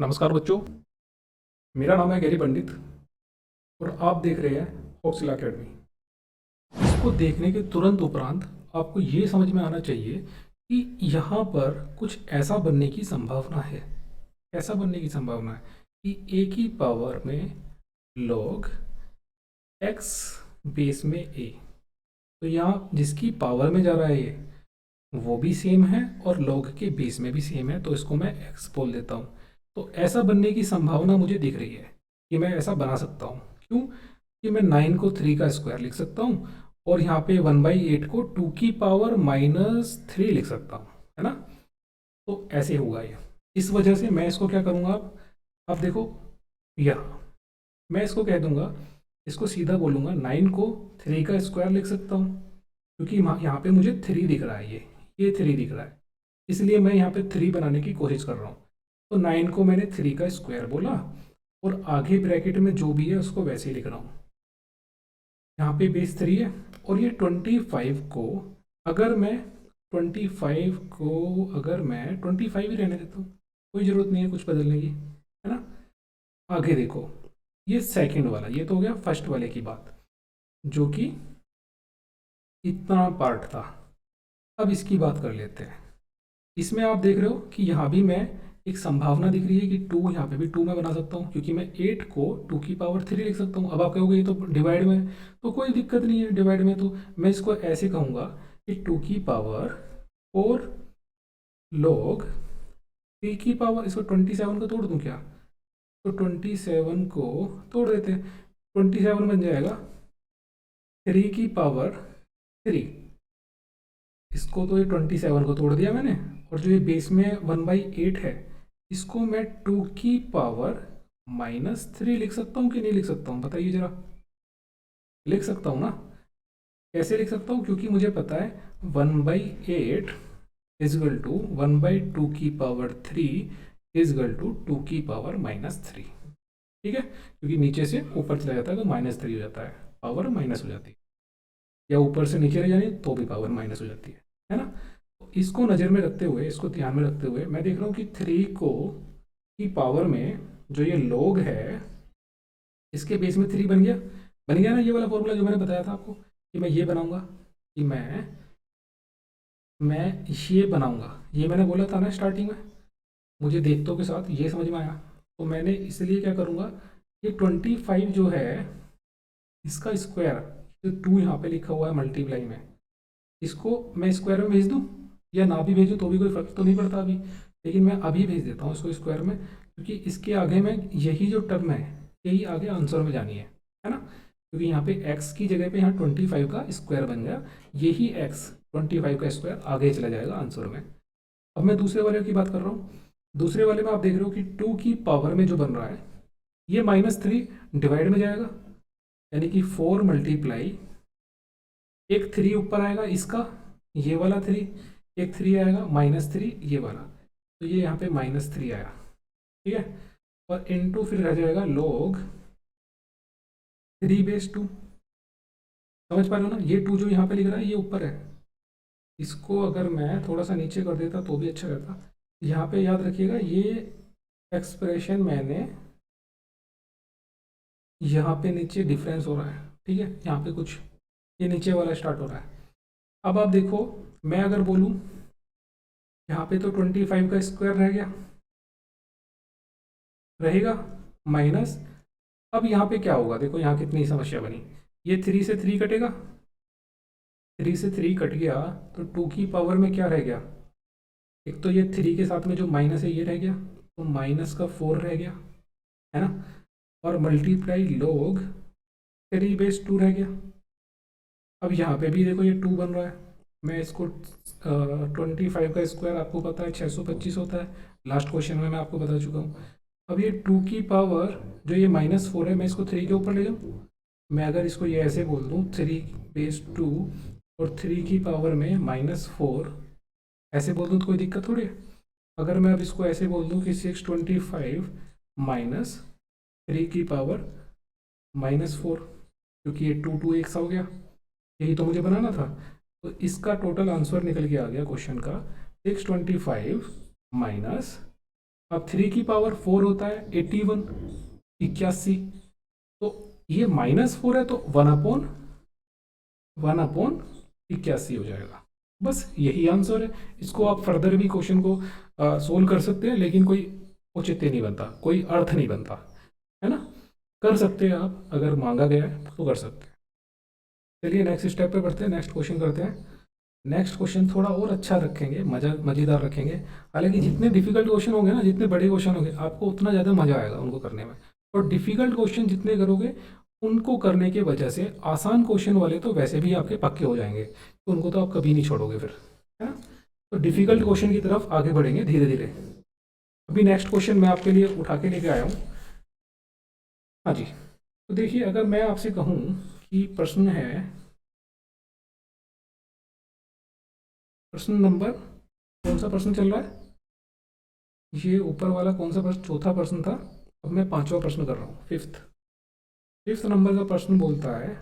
नमस्कार बच्चों, मेरा नाम है गैरी पंडित और आप देख रहे हैं हॉक्सिला अकेडमी। इसको देखने के तुरंत उपरांत आपको ये समझ में आना चाहिए कि यहाँ पर कुछ ऐसा बनने की संभावना है। ऐसा बनने की संभावना है कि ए की पावर में log x बेस में a, तो यहाँ जिसकी पावर में जा रहा है ये वो भी सेम है और log के बेस में भी सेम है, तो इसको मैं x बोल देता हूँ। तो ऐसा बनने की संभावना मुझे दिख रही है कि मैं ऐसा बना सकता हूँ। क्यों? कि मैं 9 को 3 का स्क्वायर लिख सकता हूँ और यहाँ पे 1/8 को 2 की पावर -3 लिख सकता हूँ, है ना। तो ऐसे होगा ये। इस वजह से मैं इसको क्या करूँगा, आप देखो, यहाँ मैं इसको कह दूंगा, इसको सीधा बोलूँगा 9 को 3 का स्क्वायर लिख सकता हूँ, क्योंकि यहाँ पे मुझे 3 दिख रहा है, ये 3 दिख रहा है, इसलिए मैं यहाँ पे 3 बनाने की कोशिश कर रहा हूँ। तो 9 को मैंने 3 का स्क्वायर बोला और आगे ब्रैकेट में जो भी है उसको वैसे ही लिख रहा हूँ। यहाँ पे बेस 3 है और ये 25 को अगर मैं 25 ही रहने देता हूँ, कोई ज़रूरत नहीं है कुछ बदलने की, है ना। आगे देखो, ये सेकंड वाला, ये तो हो गया फर्स्ट वाले की बात, जो कि इतना पार्ट था। अब इसकी बात कर लेते हैं। इसमें आप देख रहे हो कि यहाँ भी मैं एक संभावना दिख रही है कि 2, यहाँ पे भी 2 मैं बना सकता हूँ, क्योंकि मैं 8 को 2 की पावर 3 लिख सकता हूँ। अब आप कहोगे ये तो डिवाइड में है, तो कोई दिक्कत नहीं है डिवाइड में। तो मैं इसको ऐसे कहूँगा कि 2 की पावर 4 log 3 की पावर, इसको 27 को तोड़ दूँ क्या? तो 27 को तोड़ देते हैं, 27 बन जाएगा 3 की पावर 3। इसको तो ये 27 को तोड़ दिया मैंने, और जो ये बेस में 1/8 है इसको मैं 2 की पावर -3 लिख सकता हूँ कि नहीं लिख सकता हूँ, बताइए जरा। लिख सकता हूँ ना। कैसे लिख सकता हूँ? क्योंकि मुझे पता है 1/8 इजगल टू 1/2 की पावर 3 इजगल टू 2 की पावर -3। ठीक है, क्योंकि नीचे से ऊपर चला जाता है तो -3 हो जाता है, पावर माइनस हो जाती है, या ऊपर से नीचे रह जानी तो भी पावर माइनस हो जाती है ना। तो इसको नज़र में रखते हुए, इसको ध्यान में रखते हुए मैं देख रहा हूँ कि 3 को की पावर में जो ये log है इसके बेस में 3 बन गया ना। ये वाला फॉर्मूला जो मैंने बताया था आपको कि मैं ये बनाऊंगा, कि मैं ये बनाऊंगा, ये मैंने बोला था ना स्टार्टिंग में, मुझे देखतों के साथ ये समझ में आया। तो मैंने इसलिए क्या करूँगा, ये 25 जो है इसका स्क्वायर, जो 2 यहाँ पे लिखा हुआ है मल्टीप्लाई में, इसको मैं स्क्वायर में भेज दूँ या ना भी भेजूँ तो भी कोई फर्क तो नहीं पड़ता अभी, लेकिन मैं अभी भेज देता हूँ इसको स्क्वायर में, क्योंकि इसके आगे में यही जो टर्म है यही आगे आंसर में जानी है ना। क्योंकि यहाँ पे x की जगह पे यहाँ 25 का स्क्वायर बन गया, यही x 25 का स्क्वायर आगे चला जाएगा आंसर में। अब मैं दूसरे वाले की बात कर रहा हूँ। दूसरे वाले में आप देख रहे हो कि 2 की पावर में जो बन रहा है ये -3 डिवाइड में जाएगा, यानी कि 4 मल्टीप्लाई, एक 3 ऊपर आएगा इसका, ये वाला 3, एक 3 आएगा -3 ये वाला, तो ये यहाँ पे -3 आया, ठीक है। और इनटू फिर रह जाएगा log 3/2। समझ पा रहे हो ना, ये 2 जो यहाँ पे लिख रहा है ये ऊपर है, इसको अगर मैं थोड़ा सा नीचे कर देता तो भी अच्छा रहता। यहाँ पे याद रखिएगा ये एक्सप्रेशन मैंने यहाँ पे नीचे डिफरेंस हो रहा है, ठीक है, यहाँ पे कुछ ये नीचे वाला स्टार्ट हो रहा है। अब आप देखो, मैं अगर बोलूँ यहाँ पे तो 25 का स्क्वायर रह गया, रहेगा माइनस। अब यहाँ पे क्या होगा, देखो यहाँ कितनी समस्या बनी, ये 3 से 3 कटेगा, 3 से 3 कट गया तो 2 की पावर में क्या रह गया, एक तो ये 3 के साथ में जो माइनस है ये रह गया, तो माइनस का 4 रह गया, है ना। और मल्टीप्लाई log 3/2 रह गया। अब यहाँ पे भी देखो ये 2 बन रहा है, मैं इसको 25 का स्क्वायर आपको पता है 625 होता है, लास्ट क्वेश्चन में मैं आपको बता चुका हूँ। अब ये 2 की पावर जो ये -4 है, मैं इसको 3 के ऊपर ले जाऊँ, मैं अगर इसको ये ऐसे बोल दूँ 3/2 और 3 की पावर में -4 ऐसे बोल दूँ तो कोई दिक्कत थोड़ी है। अगर मैं अब इसको ऐसे बोल दूँ कि 625 माइनस 3 की पावर -4, क्योंकि ये 2 एक सा हो गया, यही तो मुझे बनाना था। तो इसका टोटल आंसर निकल के आ गया क्वेश्चन का 625 माइनस अब 3 की पावर 4 होता है 81, 81। तो ये -4 है तो 1/81 हो जाएगा। बस यही आंसर है। इसको आप फर्दर भी क्वेश्चन को सोल्व कर सकते हैं, लेकिन कोई औचित्य नहीं बनता, कोई अर्थ नहीं बनता, है ना। कर सकते हैं आप, अगर मांगा गया है तो कर सकते हैं। चलिए नेक्स्ट स्टेप पे बढ़ते हैं, नेक्स्ट क्वेश्चन करते हैं। नेक्स्ट क्वेश्चन थोड़ा और अच्छा रखेंगे, मज़ेदार रखेंगे। हालांकि जितने डिफिकल्ट क्वेश्चन होंगे ना, जितने बड़े क्वेश्चन होंगे, आपको उतना ज़्यादा मज़ा आएगा उनको करने में। और डिफिकल्ट क्वेश्चन जितने करोगे, उनको करने की वजह से आसान क्वेश्चन वाले तो वैसे भी आपके पक्के हो जाएंगे, तो उनको तो आप कभी नहीं छोड़ोगे फिर, है ना। तो डिफिकल्ट क्वेश्चन की तरफ आगे बढ़ेंगे धीरे धीरे। अभी नेक्स्ट क्वेश्चन मैं आपके लिए उठा के लेके आया हूँ। हाँ जी, तो देखिए, अगर मैं आपसे कहूँ कि प्रश्न है, प्रश्न नंबर, कौन सा प्रश्न चल रहा है, ये ऊपर वाला कौन सा प्रश्न, चौथा प्रश्न था। अब मैं पांचवा प्रश्न कर रहा हूँ, फिफ्थ। फिफ्थ नंबर का प्रश्न बोलता है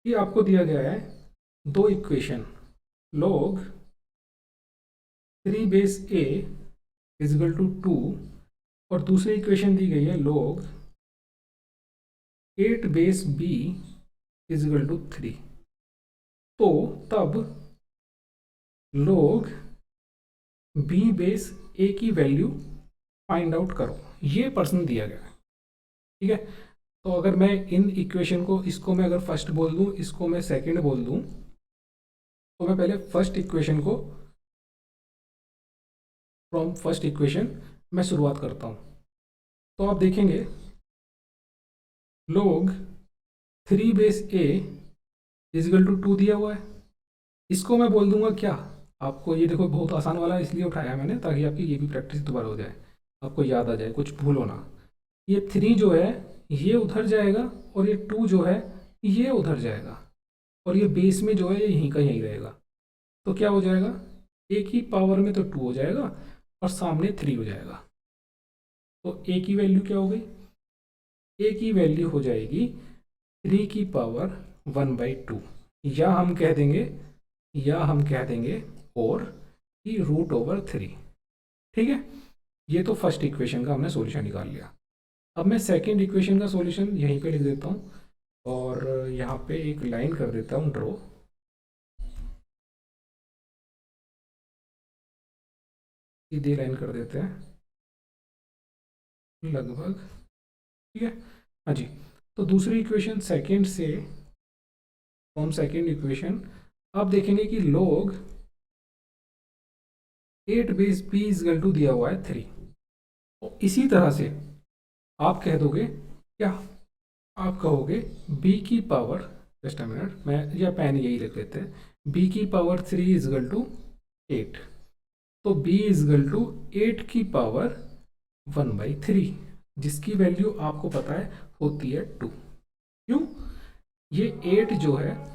कि आपको दिया गया है दो equation, log 3 base a is equal to 2, और दूसरी इक्वेशन दी गई है log 8 base b is equal to 3। तो तब log b बेस a की वैल्यू फाइंड आउट करो, ये प्रश्न दिया गया है। ठीक है, तो अगर मैं इन इक्वेशन को, इसको मैं अगर फर्स्ट बोल दूं, इसको मैं सेकंड बोल दूं, तो मैं पहले फर्स्ट इक्वेशन को, फ्रॉम फर्स्ट इक्वेशन मैं शुरुआत करता हूं। तो आप देखेंगे log 3 base a is equal to 2 दिया हुआ है। इसको मैं बोल दूंगा क्या, आपको ये देखो बहुत आसान वाला इसलिए उठाया मैंने, ताकि आपकी ये भी प्रैक्टिस दोबारा हो जाए, आपको याद आ जाए, कुछ भूलो ना। ये 3 जो है ये उधर जाएगा, और ये 2 जो है ये उधर जाएगा, और ये बेस में जो है ये यहीं का यहीं रहेगा। तो क्या हो जाएगा, ए की पावर में तो 2 हो जाएगा, और सामने 3 हो जाएगा। तो ए की वैल्यू क्या हो गई, ए की वैल्यू हो जाएगी 3 की पावर 1/2, या हम कह देंगे, और कि √3। ठीक है, ये तो फर्स्ट इक्वेशन का हमने सॉल्यूशन निकाल लिया। अब मैं सेकंड इक्वेशन का सॉल्यूशन यहीं पे लिख देता हूँ, और यहाँ पे एक लाइन कर देता हूँ ड्रॉ, सीधी लाइन कर देते हैं लगभग। ठीक है, हाँ जी। तो दूसरी इक्वेशन सेकंड से, फ्रॉम सेकंड इक्वेशन आप देखेंगे कि log 8 base b is equal to दिया हुआ है 3। तो इसी तरह से आप कह दोगे क्या, आप कहोगे b की पावर, जस्ट अ मिनट, मैं या पेन यही लिख लेते हैं, b की पावर 3 इजकल टू 8। तो b इजकल टू 8 की पावर 1/3, जिसकी वैल्यू आपको पता है होती है 2। क्यों, ये 8 जो है,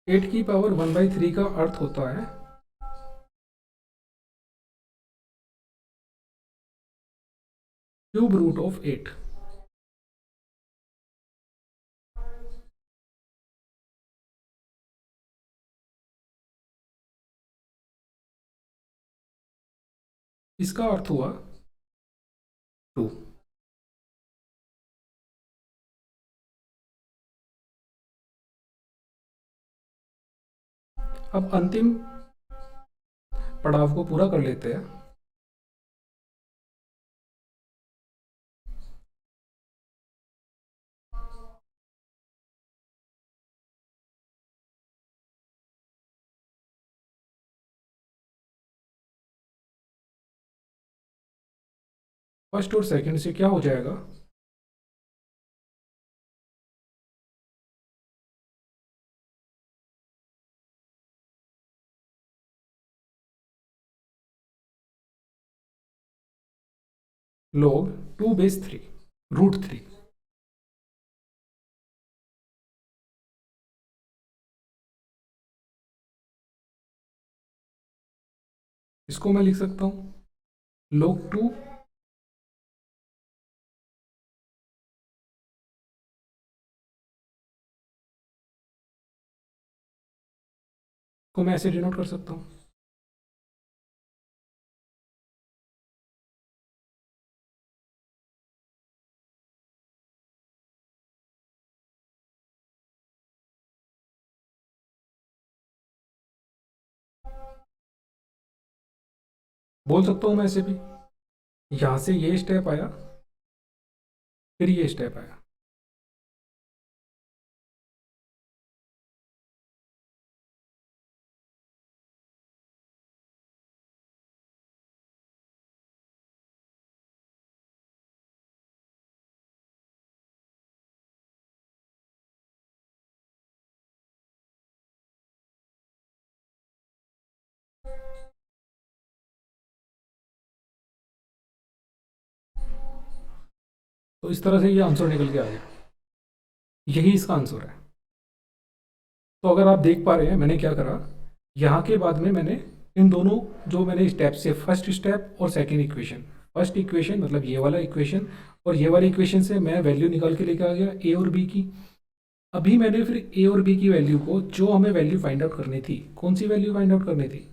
8 की पावर 1/3 का अर्थ होता है क्यूब रूट ऑफ 8। इसका अर्थ हुआ 2। अब अंतिम पड़ाव को पूरा कर लेते हैं। फर्स्ट और सेकंड से क्या हो जाएगा, log 2 बेस 3 √3। इसको मैं लिख सकता हूँ log 2 को मैं ऐसे डिनोट कर सकता हूँ। बोल सकता हूँ मैं ऐसे भी, यहाँ से ये स्टेप आया, फिर ये स्टेप आया। तो इस तरह से ये आंसर निकल के आ गया, यही इसका आंसर है। तो अगर आप देख पा रहे हैं मैंने क्या करा, यहाँ के बाद में मैंने इन दोनों जो मैंने स्टेप से, फर्स्ट स्टेप और सेकंड इक्वेशन, फर्स्ट इक्वेशन मतलब ये वाला इक्वेशन और ये वाली इक्वेशन से मैं वैल्यू निकाल के लेके आ गया ए और बी की। अभी मैंने फिर ए और बी की वैल्यू को, जो हमें वैल्यू फाइंड आउट करनी थी, कौन सी वैल्यू फाइंड आउट करनी थी,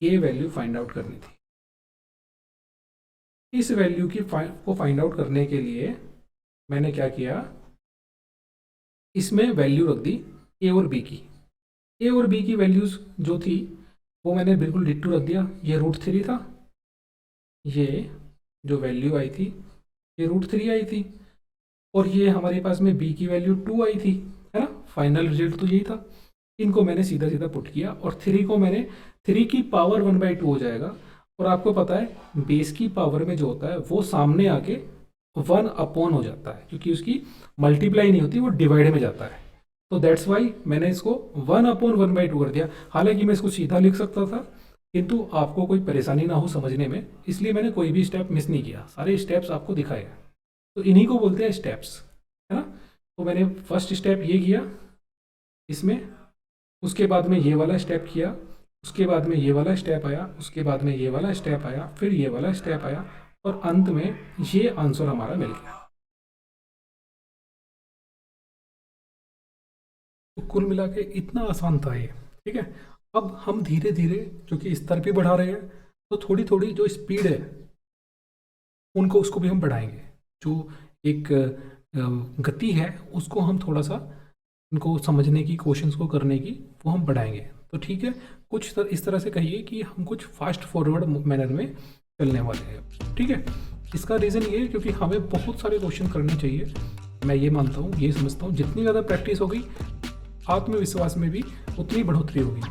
ए वैल्यू फाइंड आउट करनी थी। इस वैल्यू की को फाइंड आउट करने के लिए मैंने क्या किया, इसमें वैल्यू रख दी ए और बी की। ए और बी की वैल्यूज़ जो थी वो मैंने बिल्कुल डिट्टू रख दिया। ये √3 था, ये जो वैल्यू आई थी ये √3 आई थी, और ये हमारे पास में बी की वैल्यू 2 आई थी, है ना। फाइनल रिजल्ट तो यही था। इनको मैंने सीधा सीधा पुट किया और 3 को मैंने 3 की पावर 1/2 हो जाएगा। और आपको पता है बेस की पावर में जो होता है वो सामने आके 1 अपॉन हो जाता है, क्योंकि उसकी मल्टीप्लाई नहीं होती, वो डिवाइड में जाता है। तो दैट्स वाई मैंने इसको 1/1/2 कर दिया। हालांकि मैं इसको सीधा लिख सकता था, किंतु आपको कोई परेशानी ना हो समझने में, इसलिए मैंने कोई भी स्टेप मिस नहीं किया, सारे स्टेप्स आपको दिखाए हैं। तो इन्हीं को बोलते हैं स्टेप्स, है ना। तो मैंने फर्स्ट स्टेप ये किया इसमें, उसके बाद में ये वाला स्टेप किया, उसके बाद में ये वाला स्टेप आया, उसके बाद में ये वाला स्टेप आया, फिर ये वाला स्टेप आया, और अंत में ये आंसर हमारा मिल गया। तो कुल मिला के इतना आसान था ये, ठीक है। अब हम धीरे धीरे क्योंकि स्तर पे बढ़ा रहे हैं, तो थोड़ी थोड़ी जो स्पीड है उनको, उसको भी हम बढ़ाएंगे। जो एक गति है उसको हम थोड़ा सा, उनको समझने की, क्वेश्चंस को करने की, वो हम बढ़ाएंगे। तो ठीक है, कुछ इस तरह से कहिए कि हम कुछ फास्ट फॉरवर्ड मैनर में चलने वाले हैं, ठीक है। इसका रीज़न ये है क्योंकि हमें बहुत सारे क्वेश्चन करने चाहिए। मैं ये मानता हूँ, ये समझता हूँ, जितनी ज़्यादा प्रैक्टिस होगी आत्मविश्वास में भी उतनी बढ़ोतरी होगी।